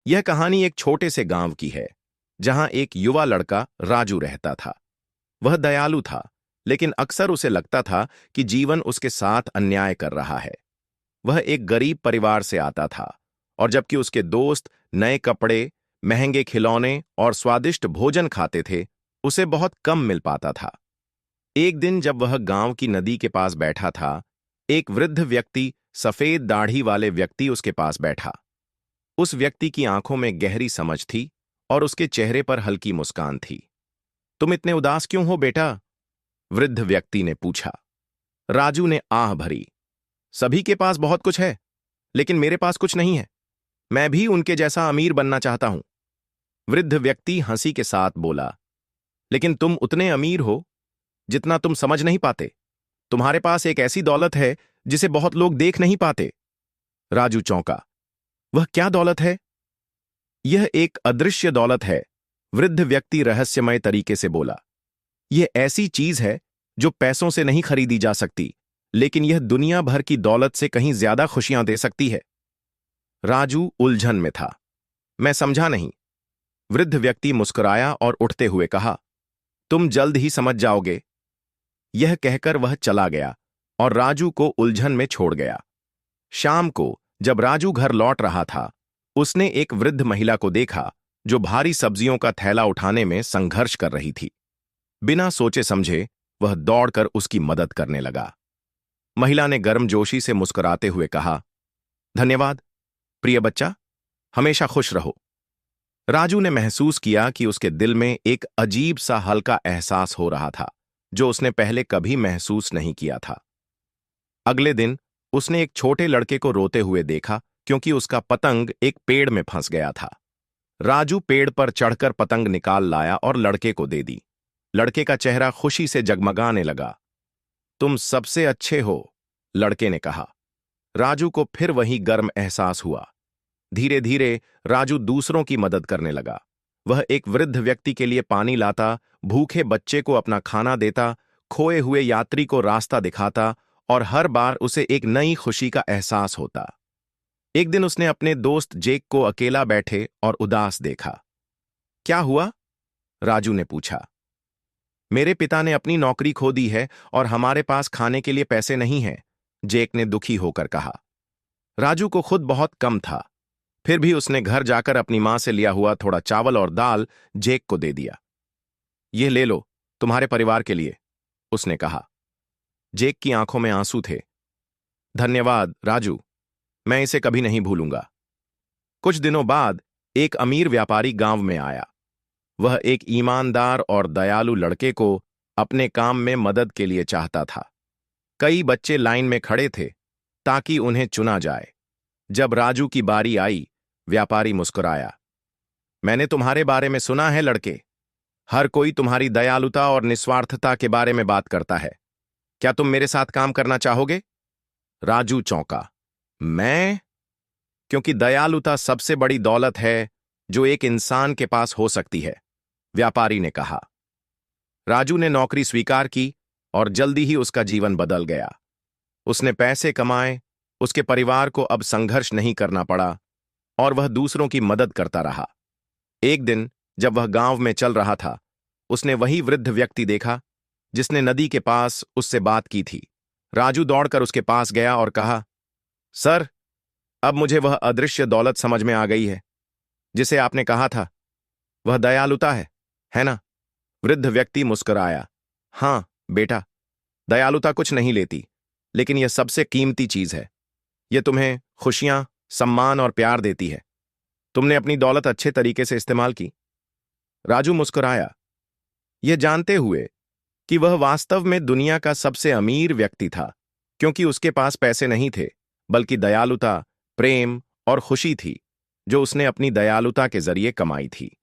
यह कहानी एक छोटे से गांव की है, जहां एक युवा लड़का राजू रहता था। वह दयालु था, लेकिन अक्सर उसे लगता था कि जीवन उसके साथ अन्याय कर रहा है। वह एक गरीब परिवार से आता था, और जबकि उसके दोस्त नए कपड़े, महंगे खिलौने और स्वादिष्ट भोजन खाते थे, उसे बहुत कम मिल पाता था। एक दिन जब वह गांव की नदी के पास बैठा था, एक वृद्ध व्यक्ति, सफेद दाढ़ी वाले व्यक्ति उसके पास बैठा। उस व्यक्ति की आंखों में गहरी समझ थी और उसके चेहरे पर हल्की मुस्कान थी। तुम इतने उदास क्यों हो बेटा? वृद्ध व्यक्ति ने पूछा। राजू ने आह भरी। सभी के पास बहुत कुछ है, लेकिन मेरे पास कुछ नहीं है। मैं भी उनके जैसा अमीर बनना चाहता हूं। वृद्ध व्यक्ति हंसी के साथ बोला, लेकिन तुम उतने अमीर हो जितना तुम समझ नहीं पाते। तुम्हारे पास एक ऐसी दौलत है जिसे बहुत लोग देख नहीं पाते। राजू चौंका। वह क्या दौलत है? यह एक अदृश्य दौलत है, वृद्ध व्यक्ति रहस्यमय तरीके से बोला। यह ऐसी चीज है जो पैसों से नहीं खरीदी जा सकती, लेकिन यह दुनिया भर की दौलत से कहीं ज्यादा खुशियां दे सकती है। राजू उलझन में था। मैं समझा नहीं। वृद्ध व्यक्ति मुस्कुराया और उठते हुए कहा, तुम जल्द ही समझ जाओगे। यह कहकर वह चला गया और राजू को उलझन में छोड़ गया। शाम को जब राजू घर लौट रहा था, उसने एक वृद्ध महिला को देखा जो भारी सब्जियों का थैला उठाने में संघर्ष कर रही थी। बिना सोचे समझे वह दौड़कर उसकी मदद करने लगा। महिला ने गर्मजोशी से मुस्कुराते हुए कहा, धन्यवाद प्रिय बच्चा, हमेशा खुश रहो। राजू ने महसूस किया कि उसके दिल में एक अजीब सा हल्का एहसास हो रहा था, जो उसने पहले कभी महसूस नहीं किया था। अगले दिन उसने एक छोटे लड़के को रोते हुए देखा, क्योंकि उसका पतंग एक पेड़ में फंस गया था। राजू पेड़ पर चढ़कर पतंग निकाल लाया और लड़के को दे दी। लड़के का चेहरा खुशी से जगमगाने लगा। तुम सबसे अच्छे हो, लड़के ने कहा। राजू को फिर वही गर्म एहसास हुआ। धीरे धीरे राजू दूसरों की मदद करने लगा। वह एक वृद्ध व्यक्ति के लिए पानी लाता, भूखे बच्चे को अपना खाना देता, खोए हुए यात्री को रास्ता दिखाता, और हर बार उसे एक नई खुशी का एहसास होता। एक दिन उसने अपने दोस्त जेक को अकेला बैठे और उदास देखा। क्या हुआ? राजू ने पूछा। मेरे पिता ने अपनी नौकरी खो दी है और हमारे पास खाने के लिए पैसे नहीं हैं, जेक ने दुखी होकर कहा। राजू को खुद बहुत कम था, फिर भी उसने घर जाकर अपनी मां से लिया हुआ थोड़ा चावल और दाल जेक को दे दिया। ये ले लो, तुम्हारे परिवार के लिए, उसने कहा। जेक की आंखों में आंसू थे। धन्यवाद राजू, मैं इसे कभी नहीं भूलूंगा। कुछ दिनों बाद एक अमीर व्यापारी गांव में आया। वह एक ईमानदार और दयालु लड़के को अपने काम में मदद के लिए चाहता था। कई बच्चे लाइन में खड़े थे ताकि उन्हें चुना जाए। जब राजू की बारी आई, व्यापारी मुस्कुराया। मैंने तुम्हारे बारे में सुना है लड़के। हर कोई तुम्हारी दयालुता और निस्वार्थता के बारे में बात करता है। क्या तुम मेरे साथ काम करना चाहोगे? राजू चौंका। मैं? क्योंकि दयालुता सबसे बड़ी दौलत है जो एक इंसान के पास हो सकती है, व्यापारी ने कहा। राजू ने नौकरी स्वीकार की और जल्दी ही उसका जीवन बदल गया। उसने पैसे कमाए, उसके परिवार को अब संघर्ष नहीं करना पड़ा, और वह दूसरों की मदद करता रहा। एक दिन जब वह गांव में चल रहा था, उसने वही वृद्ध व्यक्ति देखा जिसने नदी के पास उससे बात की थी। राजू दौड़कर उसके पास गया और कहा, सर, अब मुझे वह अदृश्य दौलत समझ में आ गई है जिसे आपने कहा था। वह दयालुता है ना? वृद्ध व्यक्ति मुस्कुराया। हां बेटा, दयालुता कुछ नहीं लेती, लेकिन यह सबसे कीमती चीज है। यह तुम्हें खुशियां, सम्मान और प्यार देती है। तुमने अपनी दौलत अच्छे तरीके से इस्तेमाल की। राजू मुस्कुराया, यह जानते हुए कि वह वास्तव में दुनिया का सबसे अमीर व्यक्ति था, क्योंकि उसके पास पैसे नहीं थे, बल्कि दयालुता, प्रेम और खुशी थी, जो उसने अपनी दयालुता के जरिए कमाई थी।